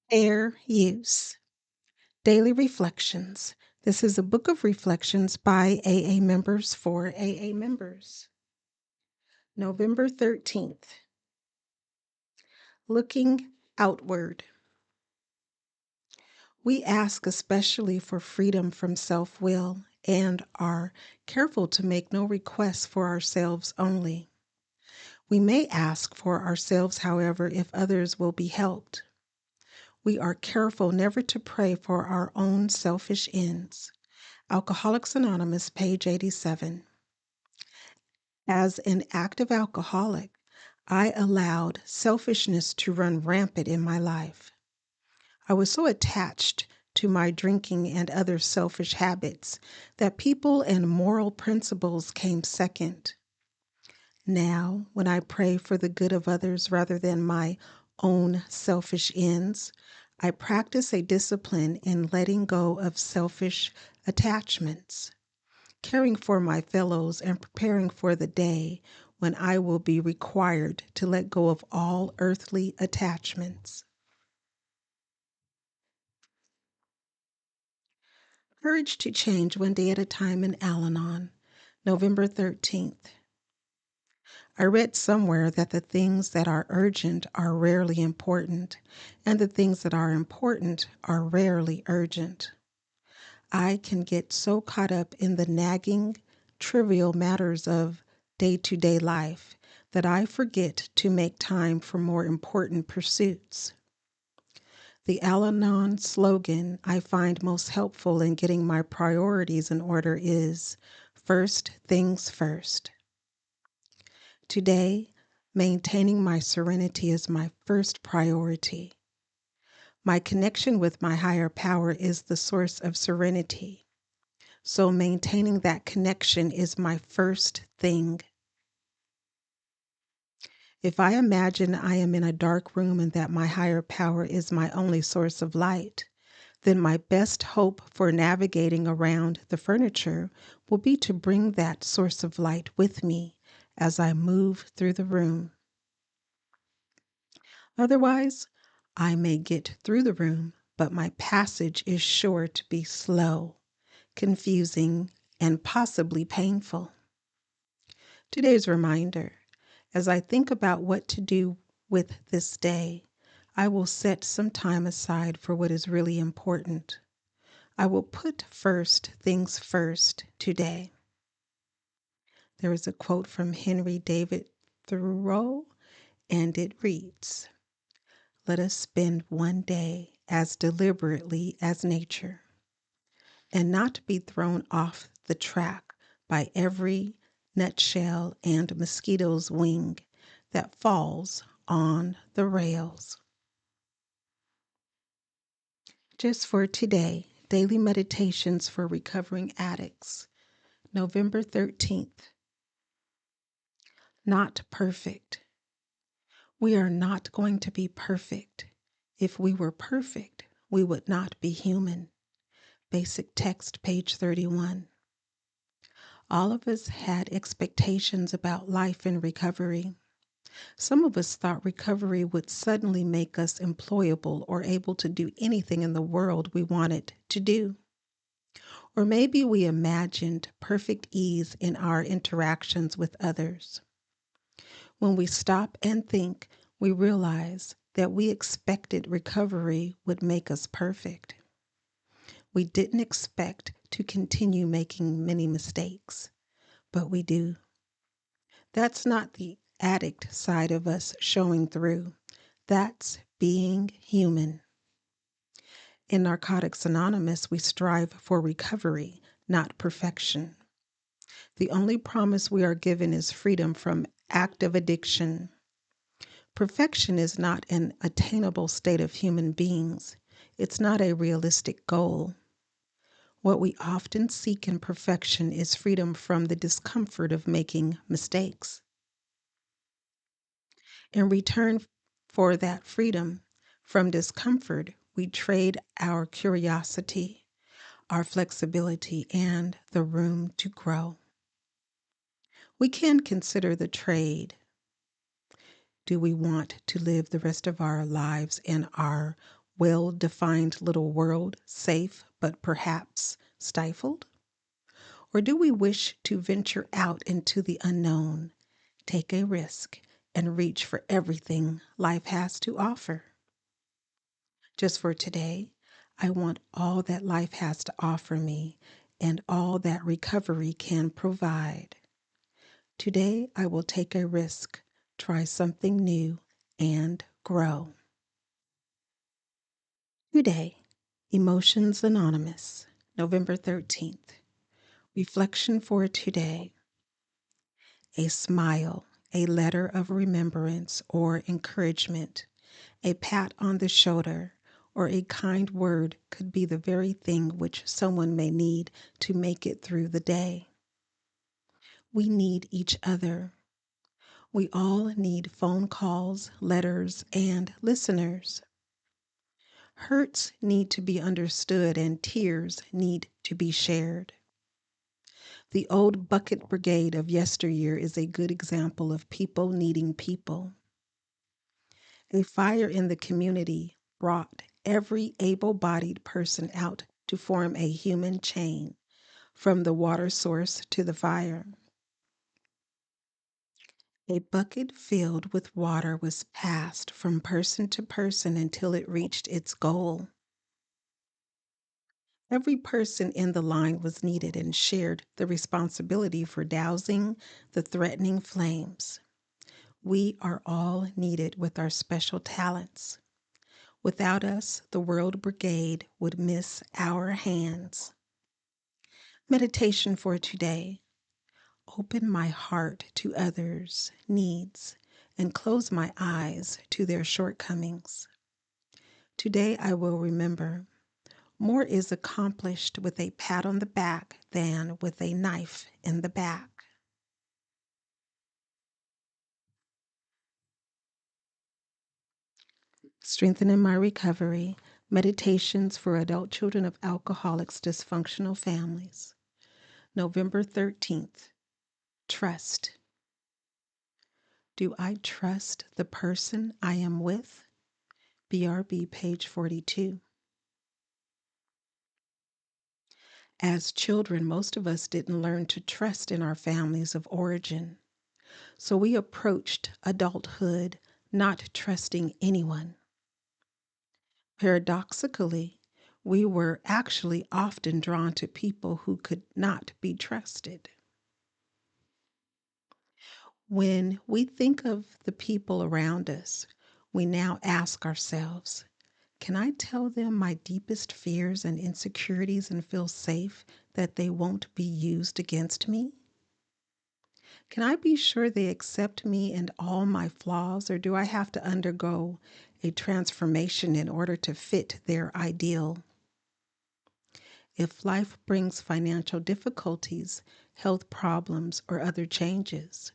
Fair use. Daily reflections. This is a book of reflections by AA members for AA members. November 13th. Looking outward. We ask especially for freedom from self-will and are careful to make no requests for ourselves only. We may ask for ourselves, however, if others will be helped. We are careful never to pray for our own selfish ends. Alcoholics Anonymous, page 87. As an active alcoholic, I allowed selfishness to run rampant in my life. I was so attached to my drinking and other selfish habits that people and moral principles came second. Now, when I pray for the good of others rather than my own selfish ends, I practice a discipline in letting go of selfish attachments, caring for my fellows, and preparing for the day when I will be required to let go of all earthly attachments. Courage to Change One Day at a Time in Al-Anon, November 13th. I read somewhere that the things that are urgent are rarely important, and the things that are important are rarely urgent. I can get so caught up in the nagging, trivial matters of day-to-day life that I forget to make time for more important pursuits. The Al-Anon slogan I find most helpful in getting my priorities in order is, first things first. Today, maintaining my serenity is my first priority. My connection with my higher power is the source of serenity. So maintaining that connection is my first thing. If I imagine I am in a dark room and that my higher power is my only source of light, then my best hope for navigating around the furniture will be to bring that source of light with me as I move through the room. Otherwise, I may get through the room, but my passage is sure to be slow, confusing, and possibly painful. Today's reminder, as I think about what to do with this day, I will set some time aside for what is really important. I will put first things first today. There is a quote from Henry David Thoreau, and it reads, "Let us spend one day as deliberately as nature, and not be thrown off the track by every nutshell and mosquito's wing that falls on the rails." Just for today, Daily Meditations for Recovering Addicts, November 13th. Not perfect. We are not going to be perfect. If we were perfect, we would not be human. Basic text, page 31. All of us had expectations about life in recovery. Some of us thought recovery would suddenly make us employable or able to do anything in the world we wanted to do. Or maybe we imagined perfect ease in our interactions with others. When we stop and think, we realize that we expected recovery would make us perfect. We didn't expect to continue making many mistakes, but we do. That's not the addict side of us showing through. That's being human. In Narcotics Anonymous, we strive for recovery, not perfection. The only promise we are given is freedom from active addiction. Perfection is not an attainable state of human beings. It's not a realistic goal. What we often seek in perfection is freedom from the discomfort of making mistakes. In return for that freedom from discomfort, we trade our curiosity, our flexibility, and the room to grow. We can consider the trade. Do we want to live the rest of our lives in our well-defined little world, safe but perhaps stifled? Or do we wish to venture out into the unknown, take a risk, and reach for everything life has to offer? Just for today, I want all that life has to offer me and all that recovery can provide. Today, I will take a risk, try something new, and grow. Today, Emotions Anonymous, November 13th. Reflection for today. A smile, a letter of remembrance or encouragement, a pat on the shoulder, or a kind word could be the very thing which someone may need to make it through the day. We need each other. We all need phone calls, letters, and listeners. Hurts need to be understood and tears need to be shared. The old bucket brigade of yesteryear is a good example of people needing people. A fire in the community brought every able-bodied person out to form a human chain, from the water source to the fire. A bucket filled with water was passed from person to person until it reached its goal. Every person in the line was needed and shared the responsibility for dousing the threatening flames. We are all needed with our special talents. Without us, the World Brigade would miss our hands. Meditation for today. Open my heart to others' needs and close my eyes to their shortcomings. Today I will remember, more is accomplished with a pat on the back than with a knife in the back. Strengthening my recovery. Meditations for adult children of alcoholics, dysfunctional families. November 13th. Trust. Do I trust the person I am with? BRB, page 42. As children, most of us didn't learn to trust in our families of origin. So we approached adulthood not trusting anyone. Paradoxically, we were actually often drawn to people who could not be trusted. When we think of the people around us, we now ask ourselves, can I tell them my deepest fears and insecurities and feel safe that they won't be used against me? Can I be sure they accept me and all my flaws, or do I have to undergo a transformation in order to fit their ideal? If life brings financial difficulties, health problems, or other changes,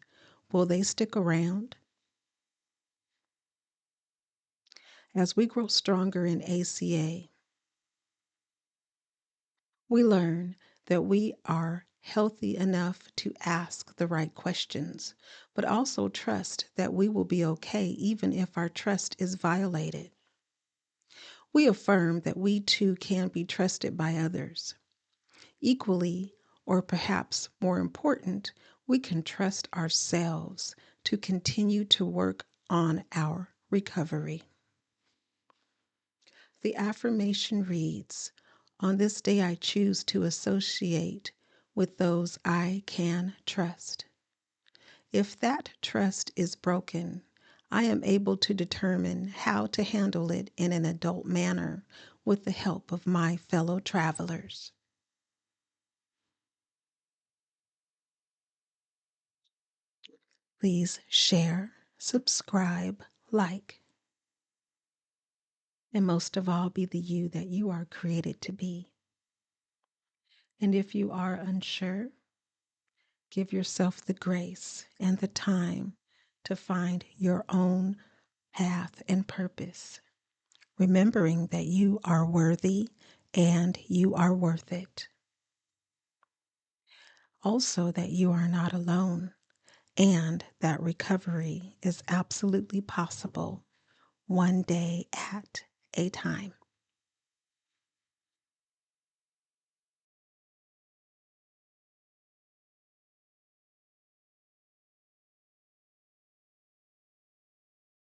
will they stick around? As we grow stronger in ACA, we learn that we are healthy enough to ask the right questions, but also trust that we will be okay even if our trust is violated. We affirm that we too can be trusted by others. Equally, or perhaps more important, we can trust ourselves to continue to work on our recovery. The affirmation reads, on this day I choose to associate with those I can trust. If that trust is broken, I am able to determine how to handle it in an adult manner with the help of my fellow travelers. Please share, subscribe, like, and most of all, be the you that you are created to be. And if you are unsure, give yourself the grace and the time to find your own path and purpose, remembering that you are worthy and you are worth it. Also, that you are not alone and that recovery is absolutely possible, one day at a time.